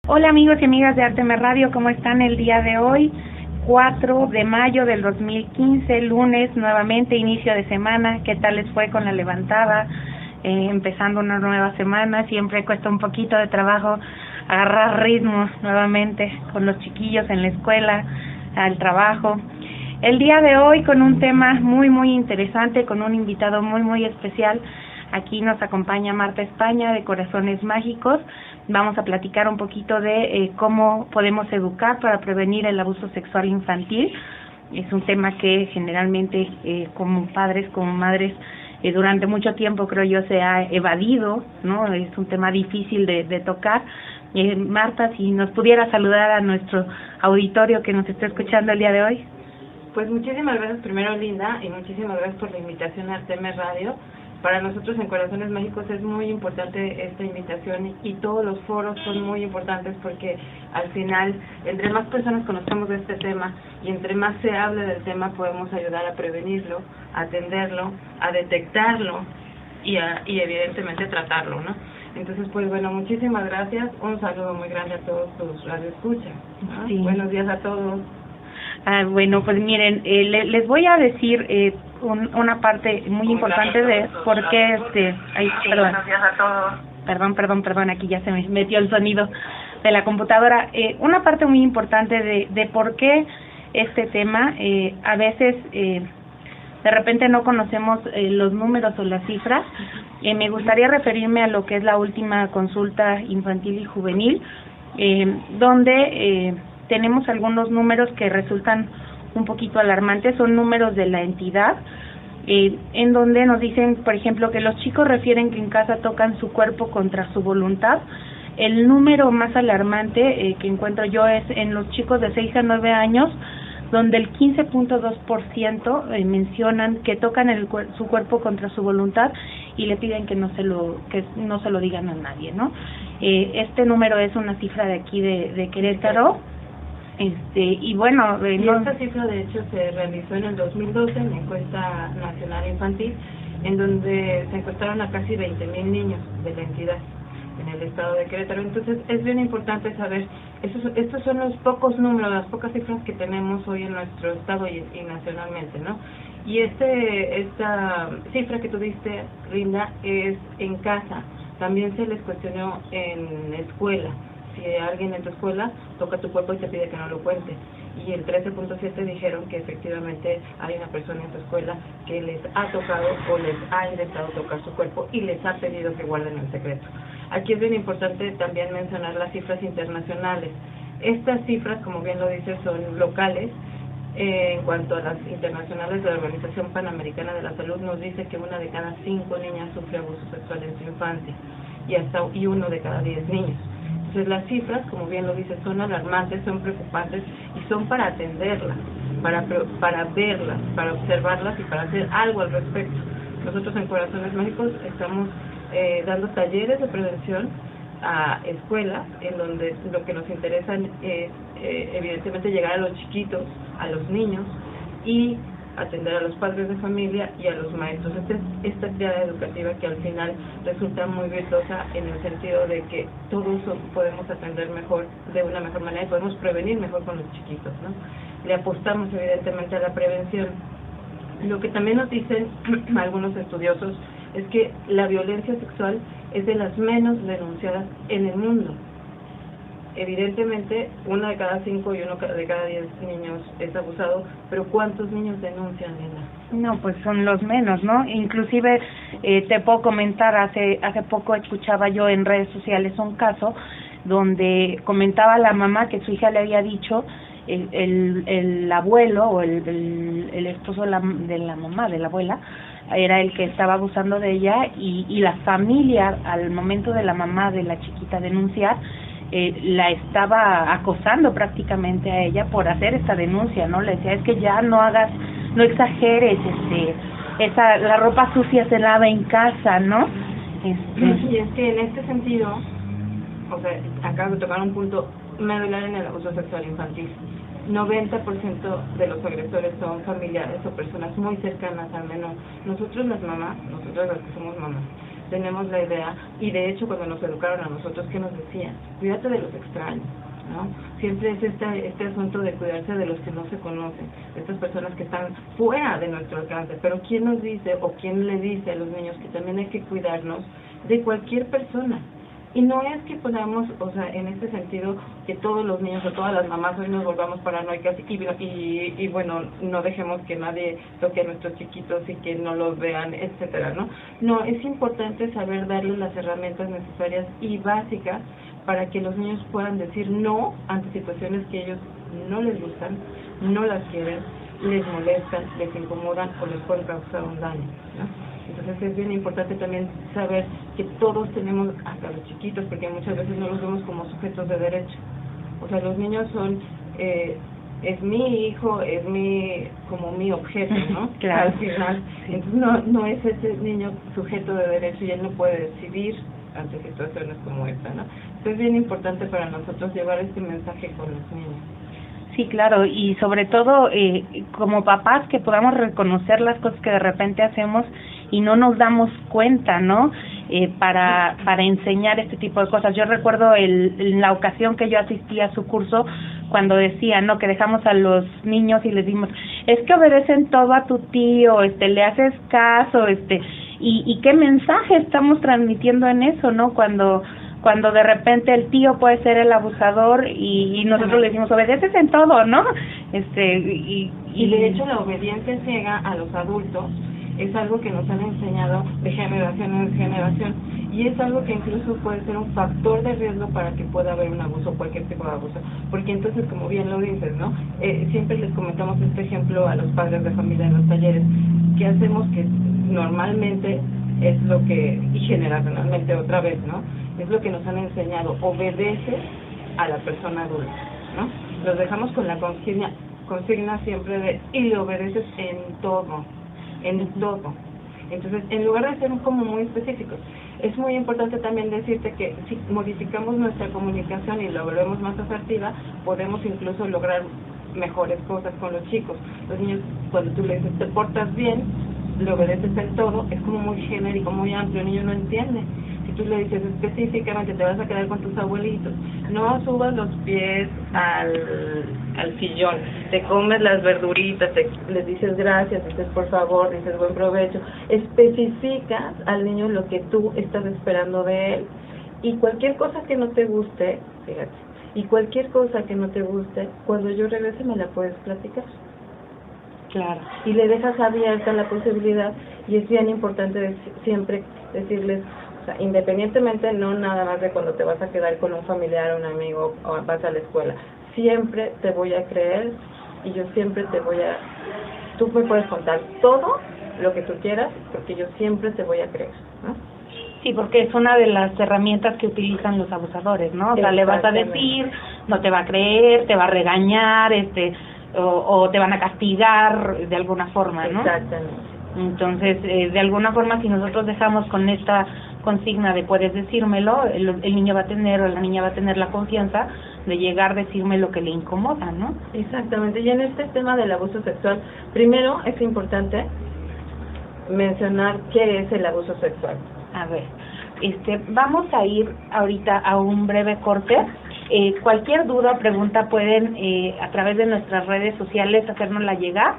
Hola amigos y amigas de Artemis Radio, ¿cómo están el día de hoy? 4 de mayo del 2015, lunes, nuevamente, inicio de semana. ¿Qué tal les fue con la levantada? Empezando una nueva semana, siempre cuesta un poquito de trabajo agarrar ritmo nuevamente con los chiquillos en la escuela, al trabajo. El día de hoy con un tema muy interesante, con un invitado muy especial. Aquí nos acompaña Marta España de Corazones Mágicos. Vamos a platicar un poquito de cómo podemos educar para prevenir el abuso sexual infantil. Es un tema que generalmente como padres, como madres, durante mucho tiempo creo yo se ha evadido, ¿no? Es un tema difícil de tocar. Marta, si nos pudiera saludar a nuestro auditorio que nos está escuchando el día de hoy. Pues muchísimas gracias primero, Linda, y muchísimas gracias por la invitación a Artemis Radio. Para nosotros en Corazones Mágicos es muy importante esta invitación y todos los foros son muy importantes porque al final, entre más personas conozcamos de este tema y entre más se hable del tema, podemos ayudar a prevenirlo, a atenderlo, a detectarlo y evidentemente tratarlo, ¿no? Entonces, pues bueno, muchísimas gracias. Un saludo muy grande a todos tus radioescuchas, ¿no? Sí. Buenos días a todos. Bueno, pues miren, les voy a decir una parte muy importante de por qué perdón. Buenos días a todos. Perdón, aquí ya se me metió el sonido de la computadora. Una parte muy importante de por qué este tema, a veces de repente no conocemos los números o las cifras. Me gustaría referirme a lo que es la última consulta infantil y juvenil, donde tenemos algunos números que resultan un poquito alarmantes. Son números de la entidad, en donde nos dicen, por ejemplo, que los chicos refieren que en casa tocan su cuerpo contra su voluntad. El número más alarmante que encuentro yo es en los chicos de 6 a 9 años, donde el 15.2% mencionan que tocan su cuerpo contra su voluntad y le piden que no se lo digan a nadie, ¿no? Este número es una cifra de aquí de Querétaro. Y bueno, y esta cifra de hecho se realizó en el 2012 en la encuesta nacional infantil, en donde se encuestaron a casi 20,000 niños de la entidad en el estado de Querétaro. Entonces es bien importante saber, estos son los pocos números, las pocas cifras que tenemos hoy en nuestro estado y nacionalmente, ¿no? Y esta cifra que tú diste, Linda, es en casa. También se les cuestionó en escuela. Si alguien en tu escuela toca tu cuerpo y te pide que no lo cuentes. Y el 13.7 dijeron que efectivamente hay una persona en tu escuela que les ha tocado o les ha intentado tocar su cuerpo y les ha pedido que guarden el secreto. Aquí es bien importante también mencionar las cifras internacionales. Estas cifras, como bien lo dices, son locales. En cuanto a las internacionales de la Organización Panamericana de la Salud, nos dice que 1 de cada 5 niñas sufre abuso sexual en su infancia y 1 de cada 10 niños. Entonces las cifras, como bien lo dice, son alarmantes, son preocupantes y son para atenderlas, para verlas, para observarlas y para hacer algo al respecto. Nosotros en Corazones Mágicos estamos dando talleres de prevención a escuelas, en donde lo que nos interesa es evidentemente llegar a los chiquitos, a los niños y atender a los padres de familia y a los maestros. Esta actividad educativa que al final resulta muy virtuosa en el sentido de que todos podemos atender mejor, de una mejor manera, y podemos prevenir mejor con los chiquitos, ¿no? Le apostamos evidentemente a la prevención. Lo que también nos dicen algunos estudiosos es que la violencia sexual es de las menos denunciadas en el mundo. Evidentemente, 1 de cada 5 y 1 de cada 10 niños es abusado, pero ¿cuántos niños denuncian, Linda? No, pues son los menos, ¿no? Inclusive te puedo comentar, hace poco escuchaba yo en redes sociales un caso donde comentaba la mamá que su hija le había dicho el abuelo o el esposo de la mamá, de la abuela, era el que estaba abusando de ella y la familia, al momento de la mamá de la chiquita denunciar, la estaba acosando prácticamente a ella por hacer esta denuncia, ¿no? Le decía, es que ya no exageres, la ropa sucia se lava en casa, ¿no? Y es que en este sentido, o sea, acabo de tocar un punto medular en el abuso sexual infantil. 90% de los agresores son familiares o personas muy cercanas al menor. Nosotros las mamás, nosotros las que somos mamás, tenemos la idea, y de hecho cuando nos educaron a nosotros, ¿qué nos decían? Cuídate de los extraños, ¿no? Siempre es este asunto de cuidarse de los que no se conocen, de estas personas que están fuera de nuestro alcance. Pero ¿quién nos dice o quién le dice a los niños que también hay que cuidarnos de cualquier persona? Y no es que podamos, o sea, en este sentido, que todos los niños o todas las mamás hoy nos volvamos paranoicas y bueno, no dejemos que nadie toque a nuestros chiquitos y que no los vean, etcétera, ¿no? No, es importante saber darles las herramientas necesarias y básicas para que los niños puedan decir no ante situaciones que ellos no les gustan, no las quieren, les molestan, les incomodan o les pueden causar un daño, ¿no? Entonces es bien importante también saber que todos tenemos, hasta los chiquitos, porque muchas veces no los vemos como sujetos de derecho. O sea, los niños son, es mi hijo, es como mi objeto, ¿no? Claro. Al final. Entonces no es ese niño sujeto de derecho y él no puede decidir ante situaciones como esta, ¿no? Entonces es bien importante para nosotros llevar este mensaje con los niños. Sí, claro, y sobre todo como papás que podamos reconocer las cosas que de repente hacemos y no nos damos cuenta, ¿no? Para enseñar este tipo de cosas. Yo recuerdo en la ocasión que yo asistí a su curso, cuando decía, ¿no? Que dejamos a los niños y les dimos, es que obedecen todo a tu tío, le haces caso, y qué mensaje estamos transmitiendo en eso, ¿no? Cuando de repente el tío puede ser el abusador y nosotros le decimos, obedeces en todo, ¿no? Y de hecho la obediencia ciega a los adultos es algo que nos han enseñado de generación en generación, y es algo que incluso puede ser un factor de riesgo para que pueda haber un abuso, cualquier tipo de abuso, porque entonces, como bien lo dices, ¿no? Siempre les comentamos este ejemplo a los padres de familia en los talleres, que hacemos que normalmente es lo que, y generacionalmente otra vez, ¿no? Es lo que nos han enseñado, obedece a la persona adulta, ¿no? Los dejamos con la consigna siempre de, y le obedeces en todo. Entonces, en lugar de ser como muy específicos, es muy importante también decirte que si modificamos nuestra comunicación y la volvemos más asertiva, podemos incluso lograr mejores cosas con los chicos. Los niños, cuando tú le dices, te portas bien, le obedeces en todo, es como muy genérico, muy amplio, el niño no entiende. Si tú le dices específicamente, te vas a quedar con tus abuelitos, no subas los pies al sillón, te comes las verduritas, les dices gracias, dices por favor, dices buen provecho, especificas al niño lo que tú estás esperando de él. Y cualquier cosa que no te guste, fíjate, cuando yo regrese me la puedes platicar. Claro. Y le dejas abierta la posibilidad, y es bien importante siempre decirles, o sea, independientemente, no nada más de cuando te vas a quedar con un familiar o un amigo o vas a la escuela, siempre te voy a creer y yo siempre tú me puedes contar todo lo que tú quieras, porque yo siempre te voy a creer, ¿no? Sí, porque es una de las herramientas que utilizan los abusadores, ¿no? O sea, le vas a decir, no te va a creer, te va a regañar, o te van a castigar de alguna forma, ¿no? Exactamente. Entonces, de alguna forma, si nosotros dejamos con esta consigna de puedes decírmelo, el niño va a tener o la niña va a tener la confianza de llegar a decirme lo que le incomoda, ¿no? Exactamente. Y en este tema del abuso sexual, primero es importante mencionar qué es el abuso sexual. A ver, vamos a ir ahorita a un breve corte. Cualquier duda o pregunta pueden a través de nuestras redes sociales hacérnosla llegar.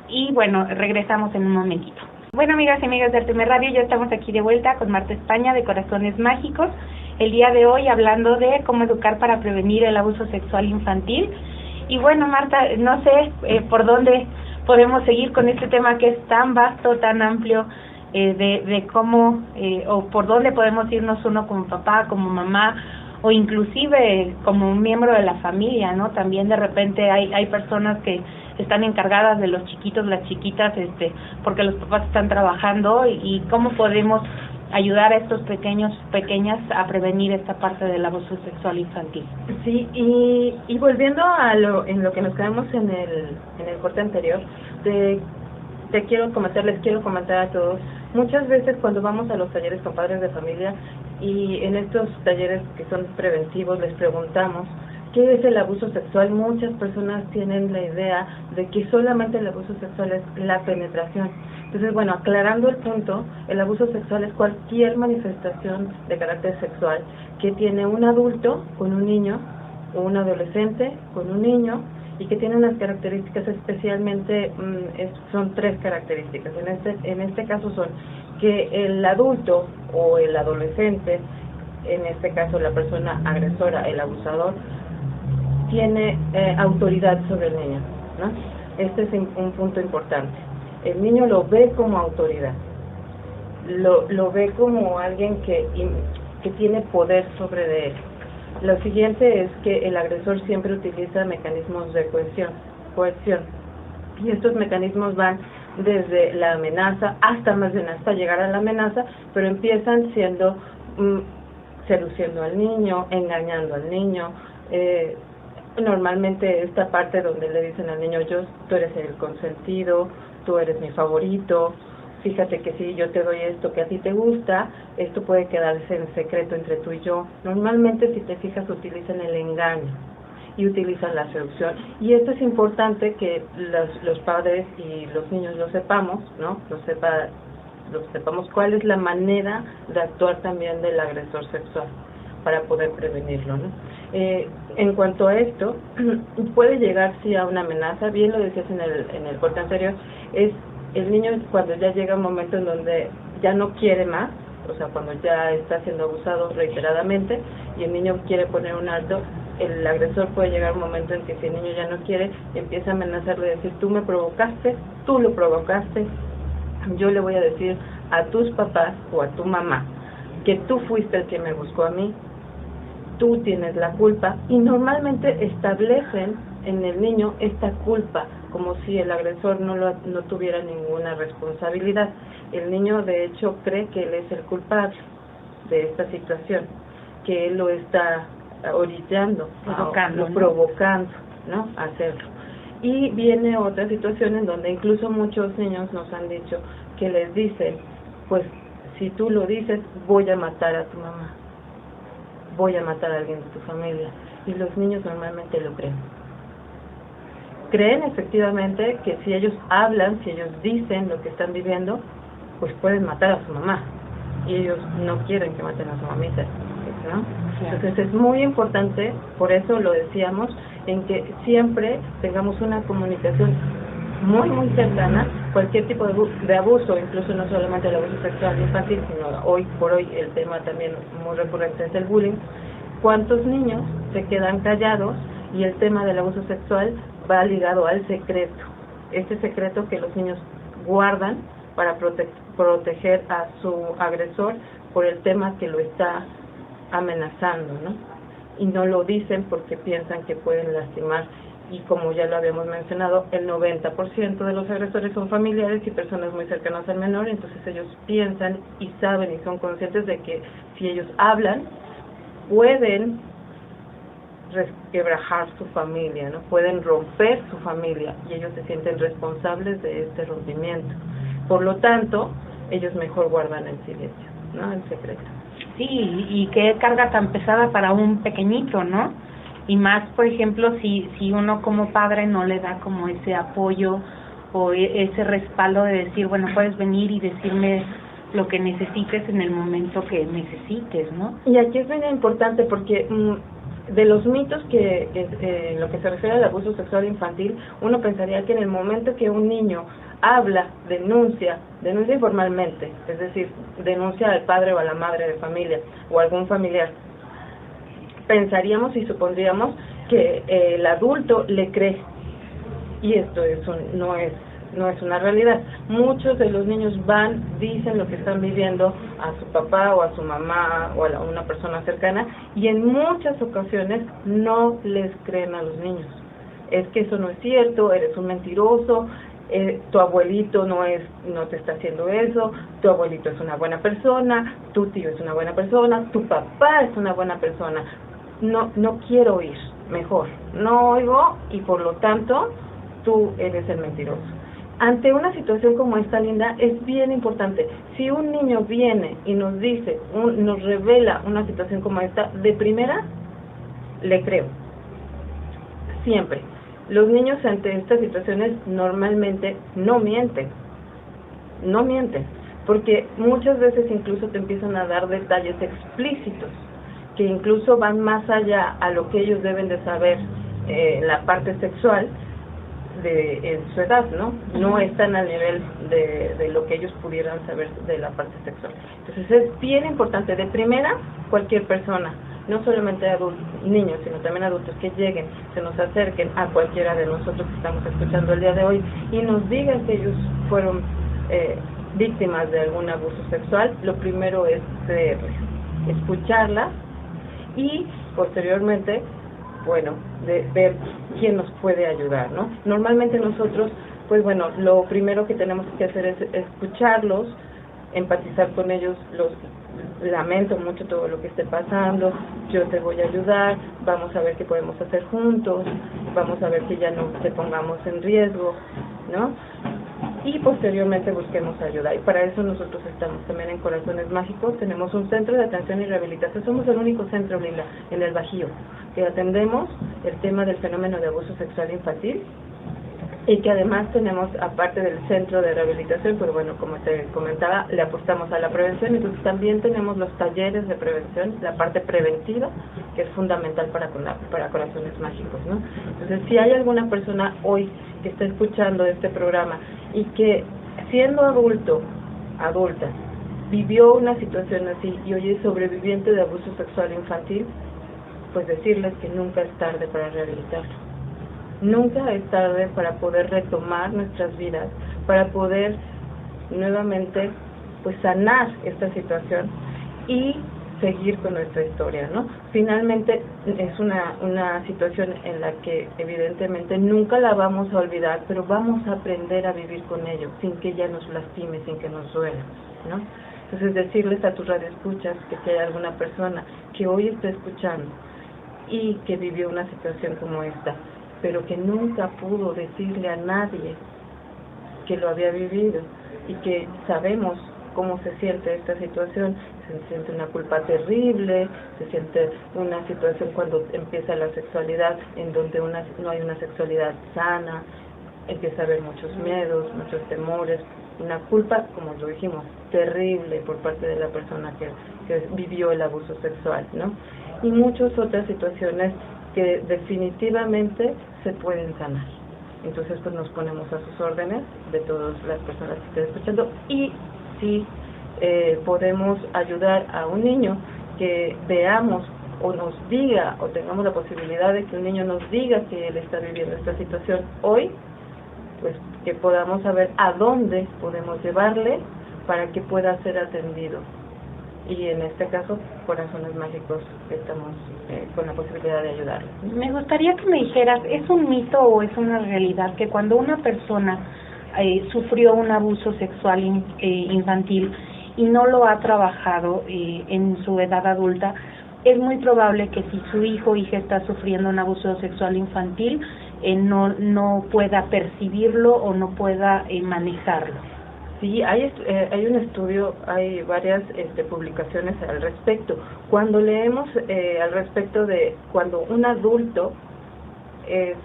Y bueno, regresamos en un momentito. Bueno, amigas y amigas de Artemio Radio, ya estamos aquí de vuelta con Marta España de Corazones Mágicos. El día de hoy hablando de cómo educar para prevenir el abuso sexual infantil. Y bueno, Marta, no sé por dónde podemos seguir con este tema que es tan vasto, tan amplio, de cómo o por dónde podemos irnos uno como papá, como mamá, o inclusive como un miembro de la familia, ¿no? También de repente hay personas que están encargadas de los chiquitos, las chiquitas, porque los papás están trabajando, y cómo podemos ayudar a estos pequeñas a prevenir esta parte del abuso sexual infantil. Sí, y volviendo a en lo que nos quedamos en el corte anterior, les quiero comentar a todos, muchas veces cuando vamos a los talleres con padres de familia y en estos talleres que son preventivos les preguntamos ¿Qué es el abuso sexual? Muchas personas tienen la idea de que solamente el abuso sexual es la penetración. Entonces, bueno, aclarando el punto, el abuso sexual es cualquier manifestación de carácter sexual que tiene un adulto con un niño o un adolescente con un niño y que tiene unas características especialmente, son 3 características. En este caso son que el adulto o el adolescente, en este caso la persona agresora, el abusador, tiene autoridad sobre el niño, ¿no? Este es un punto importante. El niño lo ve como autoridad, lo ve como alguien que tiene poder sobre de él. Lo siguiente es que el agresor siempre utiliza mecanismos de coerción. Y estos mecanismos van desde la amenaza hasta llegar a la amenaza, pero empiezan siendo seduciendo al niño, engañando al niño. Normalmente esta parte donde le dicen al niño, tú eres el consentido, tú eres mi favorito, fíjate que si yo te doy esto que a ti te gusta, esto puede quedarse en secreto entre tú y yo. Normalmente, si te fijas, utilizan el engaño y utilizan la seducción. Y esto es importante que los padres y los niños lo sepamos, ¿no? Lo sepamos cuál es la manera de actuar también del agresor sexual para poder prevenirlo, ¿no? En cuanto a esto, puede llegar sí a una amenaza, bien lo decías en el corte anterior, es el niño cuando ya llega un momento en donde ya no quiere más, o sea, cuando ya está siendo abusado reiteradamente y el niño quiere poner un alto, el agresor puede llegar un momento en que si el niño ya no quiere, empieza a amenazarle, decir, tú me provocaste, tú lo provocaste, yo le voy a decir a tus papás o a tu mamá que tú fuiste el que me buscó a mí, tú tienes la culpa, y normalmente establecen en el niño esta culpa, como si el agresor no tuviera ninguna responsabilidad. El niño de hecho cree que él es el culpable de esta situación, que él lo está orillando, provocando, ¿no? A hacerlo. Y viene otra situación en donde incluso muchos niños nos han dicho que les dicen, pues si tú lo dices, voy a matar a tu mamá, voy a matar a alguien de tu familia. Y los niños normalmente lo creen. Creen efectivamente que si ellos hablan, si ellos dicen lo que están viviendo, pues pueden matar a su mamá. Y ellos no quieren que maten a su mamita, ¿no? Entonces es muy importante, por eso lo decíamos, en que siempre tengamos una comunicación muy, muy cercana. Cualquier tipo de abuso, incluso no solamente el abuso sexual infantil, sino hoy por hoy el tema también muy recurrente es el bullying. ¿Cuántos niños se quedan callados y el tema del abuso sexual va ligado al secreto? Este secreto que los niños guardan para proteger a su agresor por el tema que lo está amenazando, ¿no? Y no lo dicen porque piensan que pueden lastimar. Y como ya lo habíamos mencionado, el 90% de los agresores son familiares y personas muy cercanas al menor, entonces ellos piensan y saben y son conscientes de que si ellos hablan, pueden resquebrajar su familia, ¿no? Pueden romper su familia y ellos se sienten responsables de este rompimiento. Por lo tanto, ellos mejor guardan el silencio, ¿no? El secreto. Sí, y qué carga tan pesada para un pequeñito, ¿no? Y más, por ejemplo, si uno como padre no le da como ese apoyo o ese respaldo de decir, bueno, puedes venir y decirme lo que necesites en el momento que necesites, ¿no? Y aquí es bien importante porque de los mitos que lo que se refiere al abuso sexual infantil, uno pensaría que en el momento que un niño habla, denuncia informalmente, es decir, denuncia al padre o a la madre de familia o a algún familiar, pensaríamos y supondríamos que el adulto le cree, y esto no es una realidad. Muchos de los niños dicen lo que están viviendo a su papá o a su mamá o a una persona cercana, y en muchas ocasiones no les creen a los niños. Es que eso no es cierto, eres un mentiroso, tu abuelito no te está haciendo eso, tu abuelito es una buena persona, tu tío es una buena persona, tu papá es una buena persona. No quiero oír, mejor no oigo, y por lo tanto tú eres el mentiroso. Ante una situación como esta, Linda, es bien importante. Si un niño viene y nos dice, nos revela una situación como esta, de primera le creo. siempre. Los niños ante estas situaciones normalmente no mienten, porque muchas veces incluso te empiezan a dar detalles explícitos, que incluso van más allá a lo que ellos deben de saber en la parte sexual en su edad, ¿no? No están al nivel de lo que ellos pudieran saber de la parte sexual. Entonces es bien importante, de primera, cualquier persona, no solamente niños, sino también adultos que lleguen, se nos acerquen a cualquiera de nosotros que estamos escuchando el día de hoy y nos digan que ellos fueron víctimas de algún abuso sexual, lo primero es creerles, escucharlas y posteriormente, bueno, de ver quién nos puede ayudar, ¿no? Normalmente nosotros, pues bueno, lo primero que tenemos que hacer es escucharlos, empatizar con ellos, lamento mucho todo lo que esté pasando, yo te voy a ayudar, vamos a ver qué podemos hacer juntos, vamos a ver que ya no te pongamos en riesgo, ¿no? Y posteriormente busquemos ayuda. Y para eso nosotros estamos también en Corazones Mágicos, tenemos un centro de atención y rehabilitación, somos el único centro, Linda, en el Bajío, que atendemos el tema del fenómeno de abuso sexual infantil, y que además tenemos, aparte del centro de rehabilitación, pues bueno, como te comentaba, le apostamos a la prevención, entonces también tenemos los talleres de prevención, la parte preventiva, que es fundamental para Corazones Mágicos, ¿no? Entonces, si hay alguna persona hoy que está escuchando este programa y que siendo adulta, vivió una situación así y hoy es sobreviviente de abuso sexual infantil, pues decirles que nunca es tarde para rehabilitarlo. Nunca es tarde para poder retomar nuestras vidas, para poder nuevamente pues sanar esta situación y seguir con nuestra historia, ¿no? Finalmente es una situación en la que evidentemente nunca la vamos a olvidar, pero vamos a aprender a vivir con ello, sin que ella nos lastime, sin que nos duela, ¿no? Entonces decirles a tus radioescuchas que si hay alguna persona que hoy está escuchando y que vivió una situación como esta, pero que nunca pudo decirle a nadie que lo había vivido y que sabemos cómo se siente esta situación, se siente una culpa terrible, se siente una situación cuando empieza la sexualidad en donde no hay una sexualidad sana, empieza a haber muchos miedos, muchos temores, una culpa, como lo dijimos, terrible por parte de la persona que vivió el abuso sexual, ¿no? Y muchas otras situaciones que definitivamente se pueden sanar. Entonces pues nos ponemos a sus órdenes de todas las personas que estén escuchando y si podemos ayudar a un niño que veamos o nos diga o tengamos la posibilidad de que un niño nos diga que él está viviendo esta situación hoy, pues que podamos saber a dónde podemos llevarle para que pueda ser atendido. Y en este caso, Corazones Mágicos, estamos con la posibilidad de ayudarle. Me gustaría que me dijeras, ¿es un mito o es una realidad que cuando una persona sufrió un abuso sexual infantil y no lo ha trabajado en su edad adulta, es muy probable que si su hijo o hija está sufriendo un abuso sexual infantil, no pueda percibirlo o no pueda manejarlo? Sí, hay un estudio, hay varias publicaciones al respecto. Cuando leemos al respecto de cuando un adulto es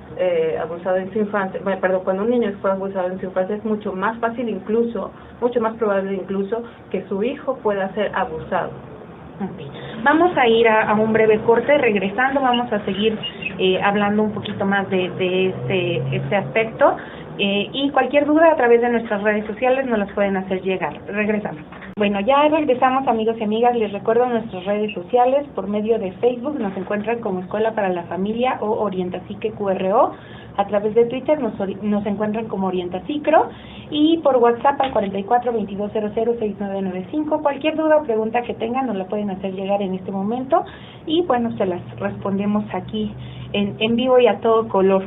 abusado en su infancia, cuando un niño fue abusado en su infancia, es mucho más fácil incluso, mucho más probable incluso que su hijo pueda ser abusado. Okay. Vamos a ir a un breve corte, regresando vamos a seguir hablando un poquito más de este aspecto. Y cualquier duda a través de nuestras redes sociales nos las pueden hacer llegar. Regresamos. Bueno, ya regresamos, amigos y amigas. Les recuerdo nuestras redes sociales. Por medio de Facebook nos encuentran como Escuela para la Familia o Orientapsique QRO. A través de Twitter nos encuentran como Orientapsicro. Y por WhatsApp al 44-2200-6995. Cualquier duda o pregunta que tengan nos la pueden hacer llegar en este momento. Y bueno, se las respondemos aquí en vivo y a todo color.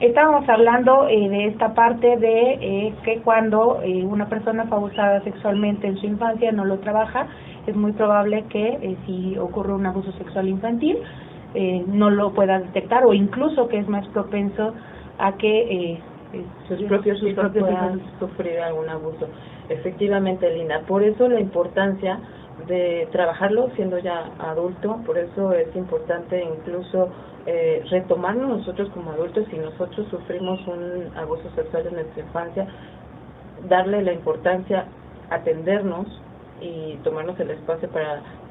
Estábamos hablando de esta parte de que cuando una persona fue abusada sexualmente en su infancia no lo trabaja, es muy probable que si ocurre un abuso sexual infantil no lo pueda detectar o incluso que es más propenso a que sus propios hijos puedan sufrir algún abuso. Efectivamente, Lina, por eso la importancia de trabajarlo siendo ya adulto. Por eso es importante incluso retomarnos nosotros como adultos. Si nosotros sufrimos un abuso sexual en nuestra infancia, darle la importancia, atendernos y tomarnos el espacio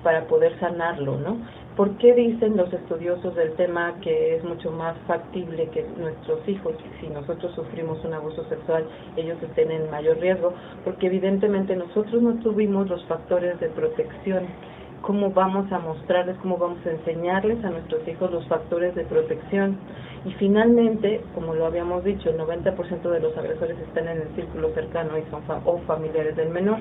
para poder sanarlo, ¿no? ¿Por qué dicen los estudiosos del tema que es mucho más factible que nuestros hijos, si nosotros sufrimos un abuso sexual, ellos estén en mayor riesgo? Porque evidentemente nosotros no tuvimos los factores de protección. ¿Cómo vamos a mostrarles, cómo vamos a enseñarles a nuestros hijos los factores de protección? Y finalmente, como lo habíamos dicho, el 90% de los agresores están en el círculo cercano y son o familiares del menor.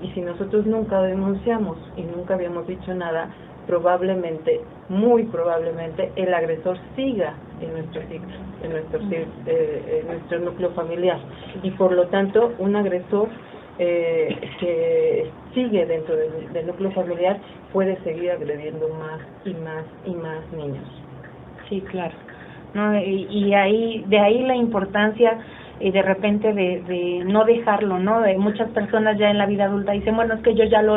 Y si nosotros nunca denunciamos y nunca habíamos dicho nada, probablemente, muy probablemente, el agresor siga en nuestro núcleo familiar. Y por lo tanto, un agresor que sigue dentro del núcleo familiar puede seguir agrediendo más y más y más niños. Sí, claro. No, y de ahí la importancia de repente de no dejarlo, ¿no? De muchas personas ya en la vida adulta dicen, bueno, es que yo ya lo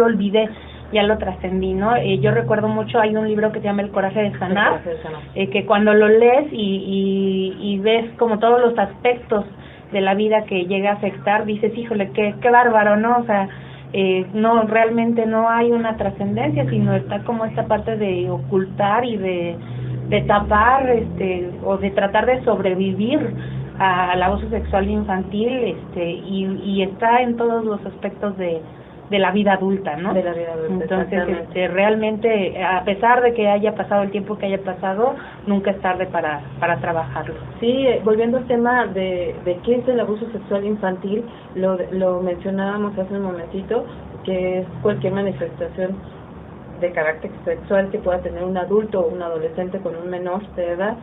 olvidé, ya lo trascendí, ¿no? Yo recuerdo mucho, hay un libro que se llama El coraje de sanar, que cuando lo lees y ves como todos los aspectos de la vida que llega a afectar, dices, híjole, qué bárbaro, ¿no? O sea, no, realmente no hay una trascendencia, sino está como esta parte de ocultar y de tapar, o de tratar de sobrevivir al abuso sexual infantil, y está en todos los aspectos de la vida adulta, ¿no? De la vida adulta. Entonces, realmente, a pesar de que haya pasado el tiempo que haya pasado, nunca es tarde para trabajarlo. Sí, volviendo al tema de qué es el abuso sexual infantil, lo mencionábamos hace un momentito, que es cualquier manifestación de carácter sexual que pueda tener un adulto o un adolescente con un menor de edad,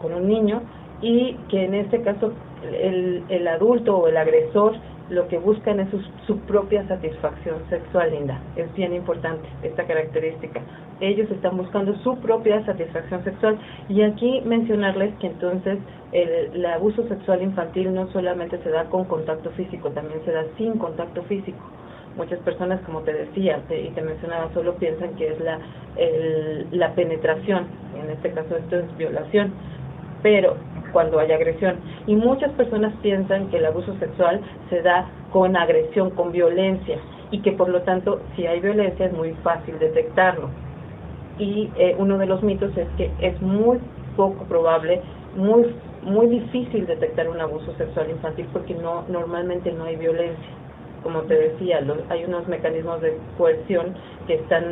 con un niño, y que en este caso el adulto o el agresor lo que buscan es su propia satisfacción sexual, Linda. Es bien importante esta característica. Ellos están buscando su propia satisfacción sexual. Y aquí mencionarles que entonces el abuso sexual infantil no solamente se da con contacto físico, también se da sin contacto físico. Muchas personas, como te decía y te mencionaba, solo piensan que es la penetración. En este caso esto es violación, pero cuando hay agresión. Y muchas personas piensan que el abuso sexual se da con agresión, con violencia, y que por lo tanto, si hay violencia es muy fácil detectarlo. Y uno de los mitos es que es muy poco probable, muy difícil detectar un abuso sexual infantil porque normalmente no hay violencia. Como te decía, hay unos mecanismos de coerción que están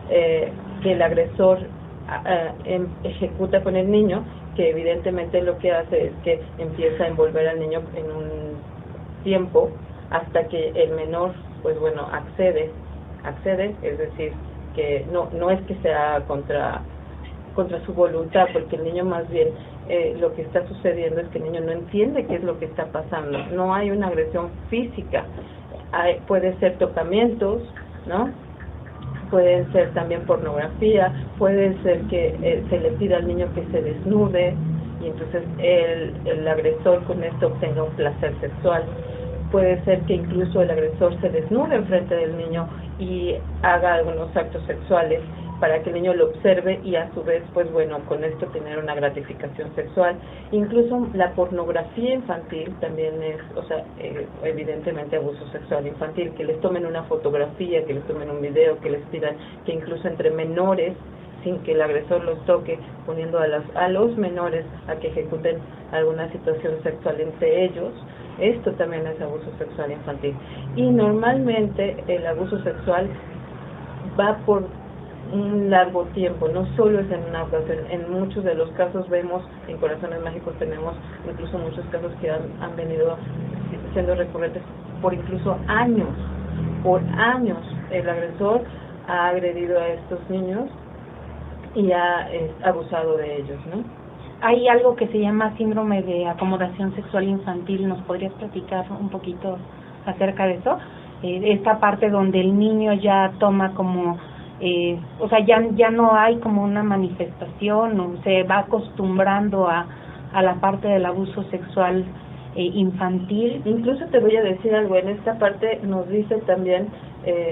que el agresor ejecuta con el niño, que evidentemente lo que hace es que empieza a envolver al niño en un tiempo hasta que el menor, pues bueno, accede, es decir, que no es que sea contra su voluntad, porque el niño más bien lo que está sucediendo es que el niño no entiende qué es lo que está pasando. No hay una agresión física, puede ser tocamientos, ¿no? Pueden ser también pornografía, puede ser que se le pida al niño que se desnude y entonces el agresor con esto obtenga un placer sexual. Puede ser que incluso el agresor se desnude enfrente del niño y haga algunos actos sexuales para que el niño lo observe y a su vez, pues bueno, con esto tener una gratificación sexual. Incluso la pornografía infantil también es, evidentemente abuso sexual infantil, que les tomen una fotografía, que les tomen un video, que les pidan que incluso entre menores, sin que el agresor los toque, poniendo a los menores a que ejecuten alguna situación sexual entre ellos. Esto también es abuso sexual infantil. Y normalmente el abuso sexual va por un largo tiempo, no solo es en una ocasión. En muchos de los casos vemos, en Corazones Mágicos tenemos incluso muchos casos que han venido siendo recurrentes por incluso años. Por años el agresor ha agredido a estos niños y ha abusado de ellos, ¿no? Hay algo que se llama síndrome de acomodación sexual infantil. ¿Nos podrías platicar un poquito acerca de eso? Esta parte donde el niño ya toma como, ya no hay como una manifestación, o se va acostumbrando a la parte del abuso sexual infantil. Incluso te voy a decir algo, en esta parte nos dice también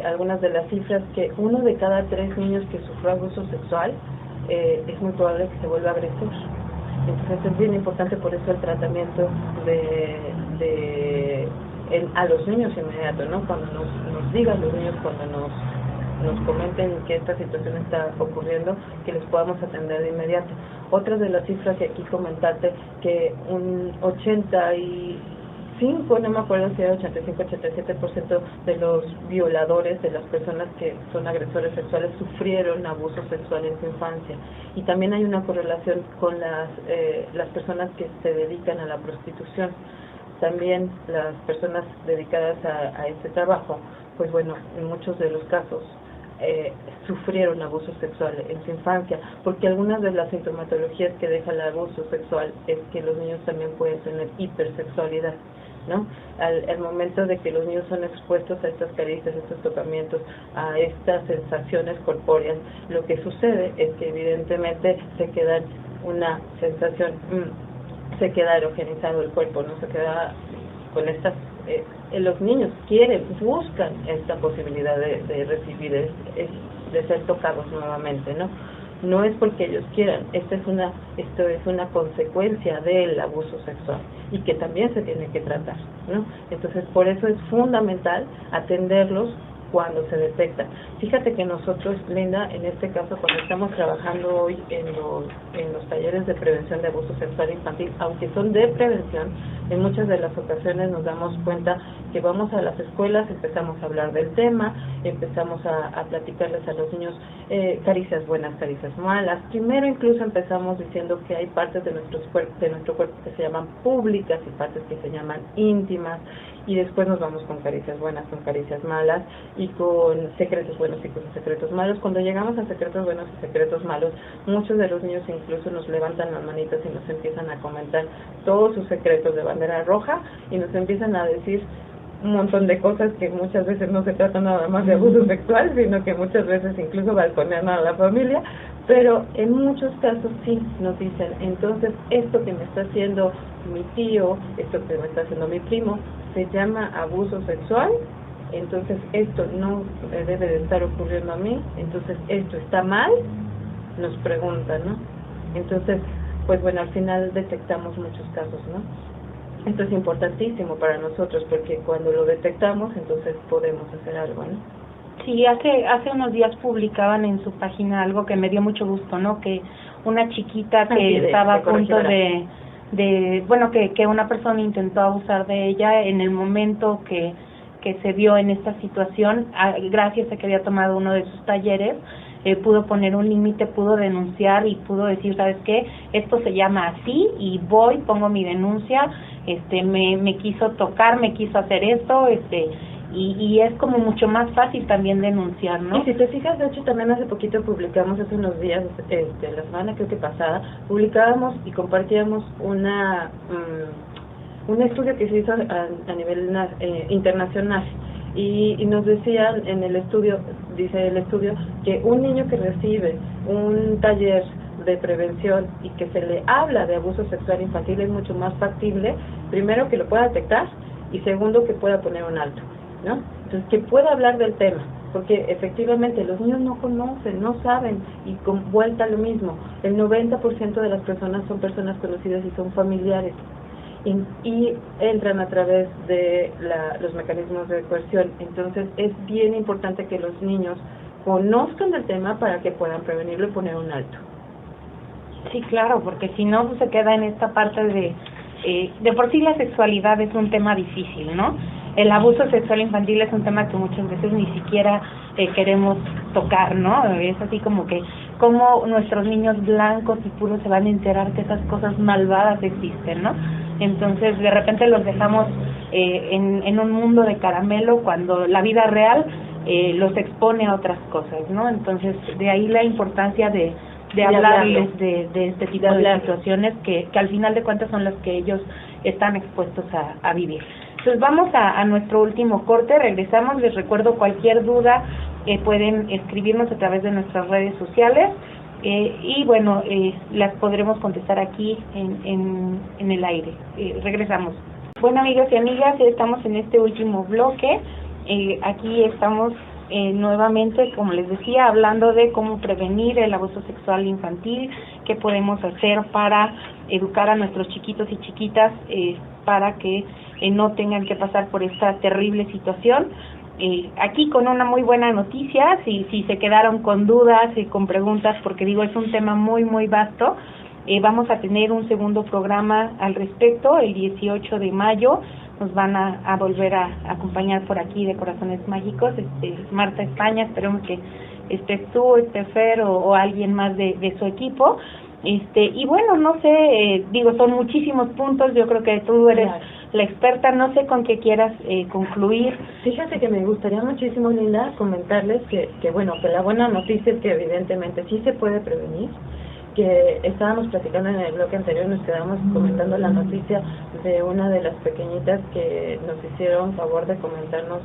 algunas de las cifras que 1 de cada 3 niños que sufrió abuso sexual es muy probable que se vuelva agresor. Entonces es bien importante por eso el tratamiento a los niños inmediato, ¿no? Cuando nos digan los niños, cuando nos comenten que esta situación está ocurriendo, que les podamos atender de inmediato. Otra de las cifras que aquí comentaste, que un 85, no me acuerdo si era 85-87% de los violadores, de las personas que son agresores sexuales, sufrieron abuso sexual en su infancia. Y también hay una correlación con las personas que se dedican a la prostitución. También las personas dedicadas a este trabajo, pues bueno, en muchos de los casos sufrieron abuso sexual en su infancia, porque algunas de las sintomatologías que deja el abuso sexual es que los niños también pueden tener hipersexualidad, ¿no? Al momento de que los niños son expuestos a estas caricias, a estos tocamientos, a estas sensaciones corpóreas, lo que sucede es que evidentemente se queda una sensación, se queda erogenizado el cuerpo, no se queda con estas, los niños buscan esta posibilidad de recibir, de ser tocados nuevamente, ¿no? No es porque ellos quieran, esto es una consecuencia del abuso sexual y que también se tiene que tratar, ¿no? Entonces por eso es fundamental atenderlos cuando se detecta. Fíjate que nosotros, Linda, en este caso, cuando estamos trabajando hoy en los talleres de prevención de abuso sexual infantil, aunque son de prevención, en muchas de las ocasiones nos damos cuenta que vamos a las escuelas, empezamos a hablar del tema, empezamos a platicarles a los niños caricias buenas, caricias malas. Primero incluso empezamos diciendo que hay partes de nuestro cuerpo que se llaman públicas y partes que se llaman íntimas, y después nos vamos con caricias buenas, con caricias malas, y con secretos buenos y con secretos malos. Cuando llegamos a secretos buenos y secretos malos, muchos de los niños incluso nos levantan las manitas y nos empiezan a comentar todos sus secretos de bandera roja y nos empiezan a decir un montón de cosas que muchas veces no se trata nada más de abuso sexual, sino que muchas veces incluso balconean a la familia, pero en muchos casos sí nos dicen, entonces esto que me está haciendo mi tío, esto que me está haciendo mi primo, se llama abuso sexual, entonces esto no debe de estar ocurriendo a mí, entonces esto está mal, nos preguntan, ¿no? Entonces, pues bueno, al final detectamos muchos casos, ¿no? Esto es importantísimo para nosotros porque cuando lo detectamos, entonces podemos hacer algo, ¿no? Sí, hace unos días publicaban en su página algo que me dio mucho gusto, ¿no? Que una chiquita que estaba a punto que una persona intentó abusar de ella en el momento que se vio en esta situación, gracias a que había tomado uno de sus talleres, pudo poner un límite, pudo denunciar y pudo decir, ¿sabes qué? Esto se llama así y pongo mi denuncia, me quiso tocar, me quiso hacer esto, y es como mucho más fácil también denunciar, ¿no? Y si te fijas, de hecho también hace poquito publicamos, hace unos días, la semana creo que pasada, publicábamos y compartíamos un estudio que se hizo a nivel internacional y nos decían en el estudio, dice el estudio, que un niño que recibe un taller de prevención y que se le habla de abuso sexual infantil es mucho más factible, primero que lo pueda detectar y segundo que pueda poner un alto, ¿no? Entonces que pueda hablar del tema, porque efectivamente los niños no conocen, no saben, y con vuelta a lo mismo, el 90% de las personas son personas conocidas y son familiares, y entran a través de los mecanismos de coerción. Entonces es bien importante que los niños conozcan del tema para que puedan prevenirlo y poner un alto. Sí, claro, porque si no pues se queda en esta parte de por sí la sexualidad es un tema difícil, ¿no? El abuso sexual infantil es un tema que muchas veces ni siquiera queremos tocar, ¿no? Es así como que cómo nuestros niños blancos y puros se van a enterar que esas cosas malvadas existen, ¿no? Entonces de repente los dejamos en un mundo de caramelo cuando la vida real los expone a otras cosas, ¿no? Entonces de ahí la importancia de hablarles de este tipo de situaciones que al final de cuentas son las que ellos están expuestos a vivir. Entonces vamos a nuestro último corte, regresamos, les recuerdo cualquier duda pueden escribirnos a través de nuestras redes sociales y bueno, las podremos contestar aquí en el aire. Regresamos. Bueno, amigos y amigas, ya estamos en este último bloque. Aquí estamos nuevamente, como les decía, hablando de cómo prevenir el abuso sexual infantil, qué podemos hacer para educar a nuestros chiquitos y chiquitas para que no tengan que pasar por esta terrible situación. Aquí con una muy buena noticia, si se quedaron con dudas y con preguntas, porque digo, es un tema muy, muy vasto. Vamos a tener un segundo programa al respecto, el 18 de mayo. Nos van a volver a acompañar por aquí de Corazones Mágicos, Marta España, esperemos que estés tú, Fer o alguien más de su equipo. Y bueno, no sé, digo, son muchísimos puntos, yo creo que tú eres la experta, no sé con qué quieras concluir. Fíjate que me gustaría muchísimo, Linda, comentarles que bueno, que la buena noticia es que evidentemente sí se puede prevenir, que estábamos platicando en el bloque anterior, nos quedamos comentando la noticia de una de las pequeñitas que nos hicieron favor de comentarnos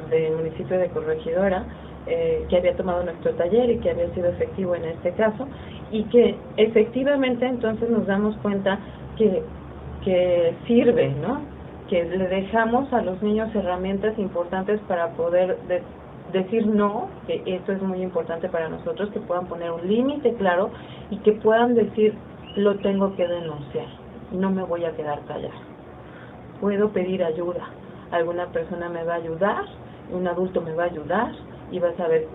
del municipio de Corregidora, que había tomado nuestro taller y que había sido efectivo en este caso, y que efectivamente entonces nos damos cuenta que sirve, ¿no? Que le dejamos a los niños herramientas importantes para poder decir no, que esto es muy importante para nosotros, que puedan poner un límite claro y que puedan decir, lo tengo que denunciar, no me voy a quedar callado, puedo pedir ayuda, alguna persona me va a ayudar, un adulto me va a ayudar y va a saber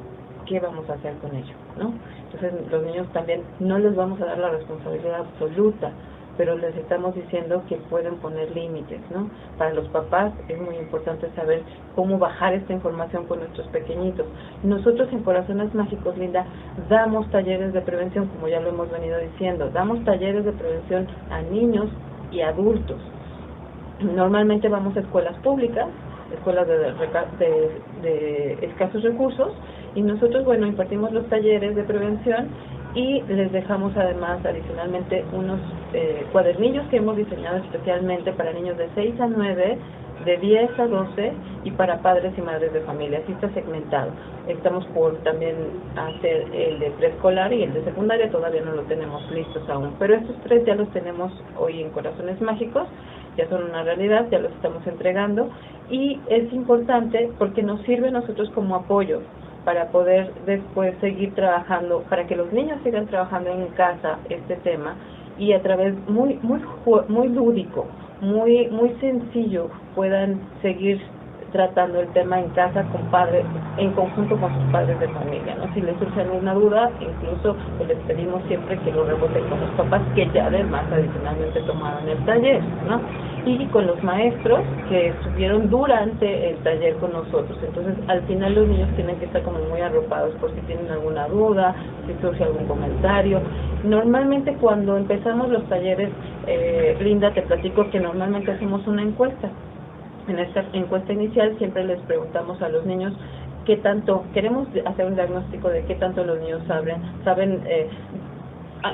qué vamos a hacer con ello, ¿no? Entonces los niños también no les vamos a dar la responsabilidad absoluta, pero les estamos diciendo que pueden poner límites, ¿no? Para los papás es muy importante saber cómo bajar esta información con nuestros pequeñitos. Nosotros en Corazones Mágicos, Linda, damos talleres de prevención, como ya lo hemos venido diciendo, damos talleres de prevención a niños y adultos. Normalmente vamos a escuelas públicas, escuelas de escasos recursos, y nosotros, bueno, impartimos los talleres de prevención y les dejamos además adicionalmente unos cuadernillos que hemos diseñado especialmente para niños de 6 a 9, de 10 a 12 y para padres y madres de familia. Así está segmentado. Estamos por también hacer el de preescolar y el de secundaria, todavía no lo tenemos listos aún, pero estos tres ya los tenemos hoy en Corazones Mágicos, ya son una realidad, ya los estamos entregando y es importante porque nos sirve a nosotros como apoyo para poder después seguir trabajando, para que los niños sigan trabajando en casa este tema y a través muy lúdico, muy sencillo puedan seguir tratando el tema en casa con padres, en conjunto con sus padres de familia, ¿no? Si les surge alguna duda, incluso pues les pedimos siempre que lo reboten con los papás que ya además adicionalmente tomaron el taller, ¿no? Y con los maestros que estuvieron durante el taller con nosotros. Entonces, al final los niños tienen que estar como muy arropados por si tienen alguna duda, si surge algún comentario. Normalmente cuando empezamos los talleres, Linda, te platico que normalmente hacemos una encuesta. En esta encuesta inicial siempre les preguntamos a los niños qué tanto, queremos hacer un diagnóstico de qué tanto los niños saben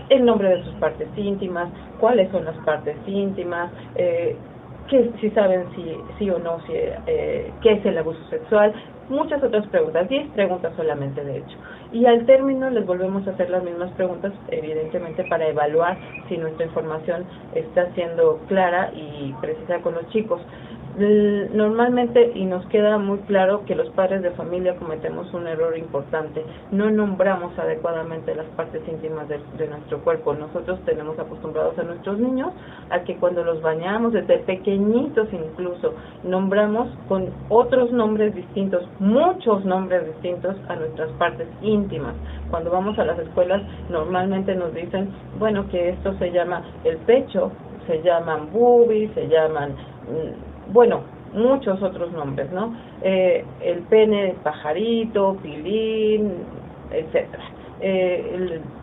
el nombre de sus partes íntimas, cuáles son las partes íntimas, que si saben sí o no, qué es el abuso sexual, muchas otras preguntas, 10 preguntas solamente de hecho. Y al término les volvemos a hacer las mismas preguntas, evidentemente para evaluar si nuestra información está siendo clara y precisa con los chicos. Normalmente, y nos queda muy claro que los padres de familia cometemos un error importante, no nombramos adecuadamente las partes íntimas de nuestro cuerpo. Nosotros tenemos acostumbrados a nuestros niños a que cuando los bañamos, desde pequeñitos incluso, nombramos con otros nombres distintos, muchos nombres distintos a nuestras partes íntimas. Cuando vamos a las escuelas normalmente nos dicen, bueno, que esto se llama el pecho, se llaman boobies, se llaman bueno, muchos otros nombres, ¿no? El pene pajarito, pilín, etcétera.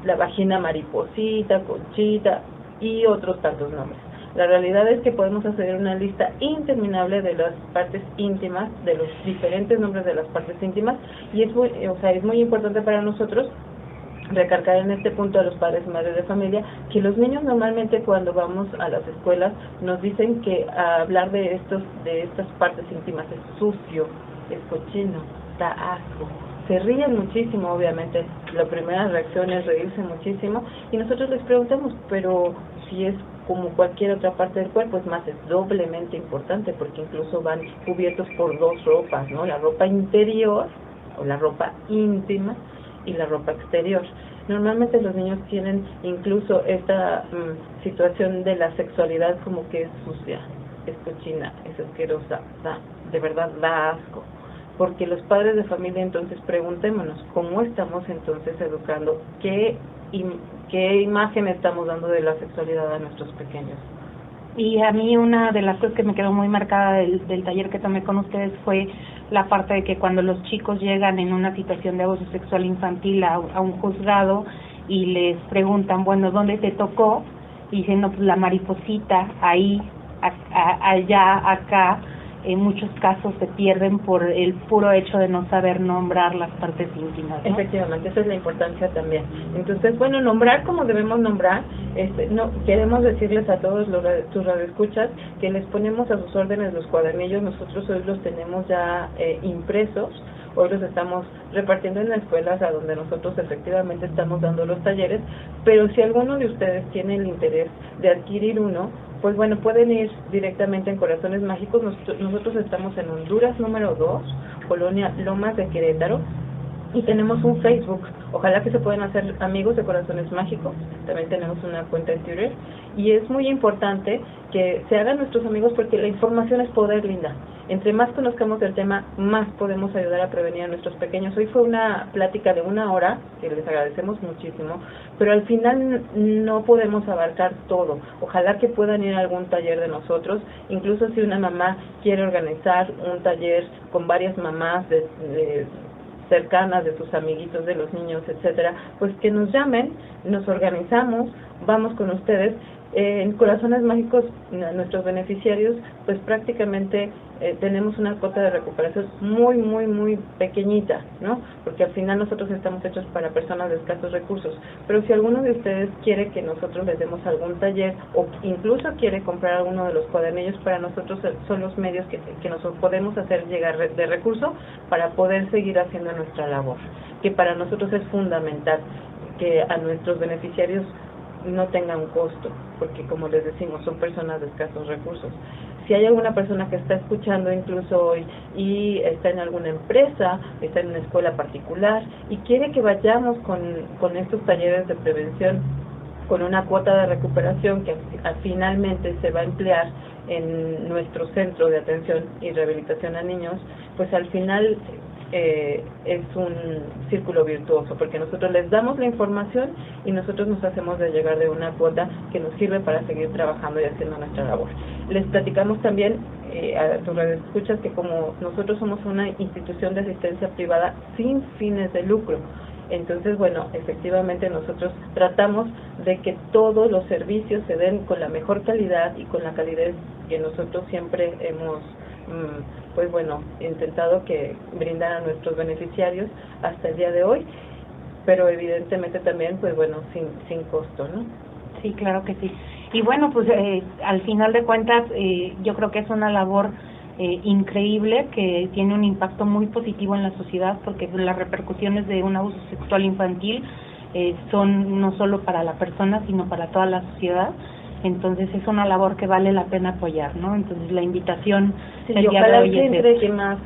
La vagina mariposita, conchita y otros tantos nombres. La realidad es que podemos hacer una lista interminable de las partes íntimas, de los diferentes nombres de las partes íntimas, y es muy importante para nosotros recargar en este punto a los padres y madres de familia que los niños normalmente cuando vamos a las escuelas nos dicen que hablar de estas partes íntimas es sucio, es cochino, da asco. Se ríen muchísimo, obviamente, la primera reacción es reírse muchísimo y nosotros les preguntamos, pero si es como cualquier otra parte del cuerpo, es más, es doblemente importante porque incluso van cubiertos por dos ropas, ¿no? La ropa interior o la ropa íntima y la ropa exterior. Normalmente los niños tienen incluso esta situación de la sexualidad como que es sucia, es cochina, es asquerosa, de verdad da asco. Porque los padres de familia, entonces preguntémonos, ¿cómo estamos entonces educando? ¿Qué imagen estamos dando de la sexualidad a nuestros pequeños? Y a mí una de las cosas que me quedó muy marcada del taller que tomé con ustedes fue la parte de que cuando los chicos llegan en una situación de abuso sexual infantil a un juzgado y les preguntan, bueno, ¿dónde te tocó? Y dicen, no, pues la mariposita, ahí, allá, acá. En muchos casos se pierden por el puro hecho de no saber nombrar las partes íntimas, ¿no? Efectivamente, esa es la importancia también. Entonces, bueno, nombrar como debemos nombrar, no queremos decirles a todos tus radioescuchas que les ponemos a sus órdenes los cuadernillos. Nosotros hoy los tenemos ya impresos. Hoy los estamos repartiendo en las escuelas a donde nosotros efectivamente estamos dando los talleres, pero si alguno de ustedes tiene el interés de adquirir uno, pues bueno, pueden ir directamente en Corazones Mágicos. Nosotros estamos en Honduras número 2, Colonia Lomas de Querétaro, y tenemos un Facebook. Ojalá que se puedan hacer amigos de Corazones Mágicos. También tenemos una cuenta en Twitter, y es muy importante que se hagan nuestros amigos porque la información es poder, Linda. Entre más conozcamos del tema, más podemos ayudar a prevenir a nuestros pequeños. Hoy fue una plática de 1 hora, que les agradecemos muchísimo, pero al final no podemos abarcar todo. Ojalá que puedan ir a algún taller de nosotros, incluso si una mamá quiere organizar un taller con varias mamás cercanas de sus amiguitos, de los niños, etcétera, pues que nos llamen, nos organizamos, vamos con ustedes. En Corazones Mágicos, nuestros beneficiarios, pues prácticamente tenemos una cuota de recuperación muy, muy, muy pequeñita, ¿no? Porque al final nosotros estamos hechos para personas de escasos recursos. Pero si alguno de ustedes quiere que nosotros les demos algún taller o incluso quiere comprar alguno de los cuadernillos, para nosotros son los medios que nos podemos hacer llegar de recurso para poder seguir haciendo nuestra labor, que para nosotros es fundamental que a nuestros beneficiarios no tengan costo, porque como les decimos, son personas de escasos recursos. Si hay alguna persona que está escuchando incluso hoy y está en alguna empresa, está en una escuela particular y quiere que vayamos con estos talleres de prevención con una cuota de recuperación que finalmente se va a emplear en nuestro centro de atención y rehabilitación a niños, pues al final es un círculo virtuoso, porque nosotros les damos la información y nosotros nos hacemos de llegar de una cuota que nos sirve para seguir trabajando y haciendo nuestra labor. Les platicamos también a tus radioescuchas que como nosotros somos una institución de asistencia privada sin fines de lucro, entonces, bueno, efectivamente nosotros tratamos de que todos los servicios se den con la mejor calidad y con la calidez que nosotros siempre hemos pues bueno, intentado que brindar a nuestros beneficiarios hasta el día de hoy, pero evidentemente también, pues bueno, sin costo, ¿no? Sí, claro que sí. Y bueno, pues al final de cuentas, yo creo que es una labor increíble que tiene un impacto muy positivo en la sociedad, porque las repercusiones de un abuso sexual infantil son no solo para la persona, sino para toda la sociedad. Entonces es una labor que vale la pena apoyar, ¿no? Entonces la invitación y ojalá que entre que más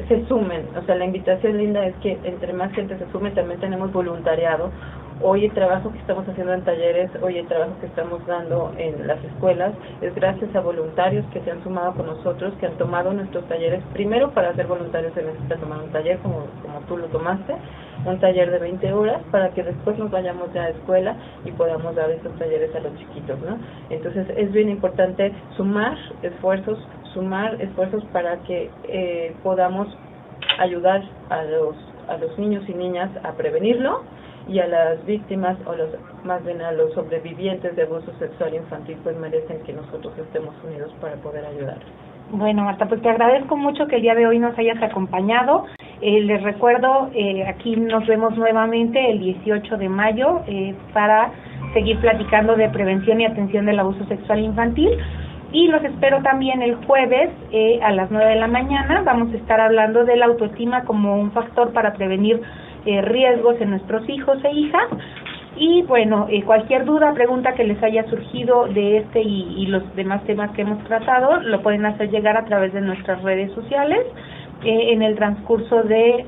se sumen, o sea, la invitación, Linda, es que entre más gente se sume. También tenemos voluntariado. Hoy el trabajo que estamos haciendo en talleres, hoy el trabajo que estamos dando en las escuelas, es gracias a voluntarios que se han sumado con nosotros, que han tomado nuestros talleres. Primero, para ser voluntarios se necesita tomar un taller como tú lo tomaste, un taller de 20 horas, para que después nos vayamos ya a escuela y podamos dar estos talleres a los chiquitos, ¿no? Entonces es bien importante sumar esfuerzos para que podamos ayudar a los niños y niñas a prevenirlo, y a las víctimas, más bien a los sobrevivientes de abuso sexual infantil, pues merecen que nosotros estemos unidos para poder ayudarlos. Bueno, Marta, pues te agradezco mucho que el día de hoy nos hayas acompañado. Les recuerdo, aquí nos vemos nuevamente el 18 de mayo para seguir platicando de prevención y atención del abuso sexual infantil. Y los espero también el jueves a las 9 de la mañana. Vamos a estar hablando de la autoestima como un factor para prevenir riesgos en nuestros hijos e hijas. Y bueno, cualquier duda, pregunta que les haya surgido de este y los demás temas que hemos tratado, lo pueden hacer llegar a través de nuestras redes sociales. En el transcurso de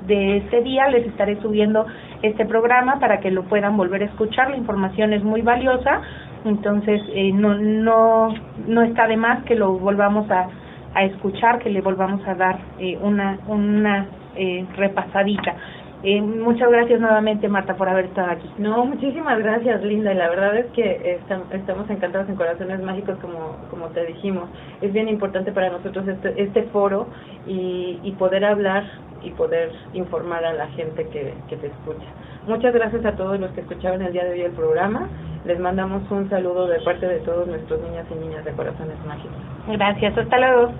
este día les estaré subiendo este programa para que lo puedan volver a escuchar. La información es muy valiosa, entonces no está de más que lo volvamos a escuchar, que le volvamos a dar una repasadita. Muchas gracias nuevamente, Marta, por haber estado aquí. No, muchísimas gracias, Linda, y la verdad es que estamos encantados en Corazones Mágicos, como te dijimos. Es bien importante para nosotros este foro y poder hablar y poder informar a la gente que te escucha. Muchas gracias a todos los que escucharon el día de hoy el programa. Les mandamos un saludo de parte de todos nuestros niños y niñas de Corazones Mágicos. Gracias, hasta luego.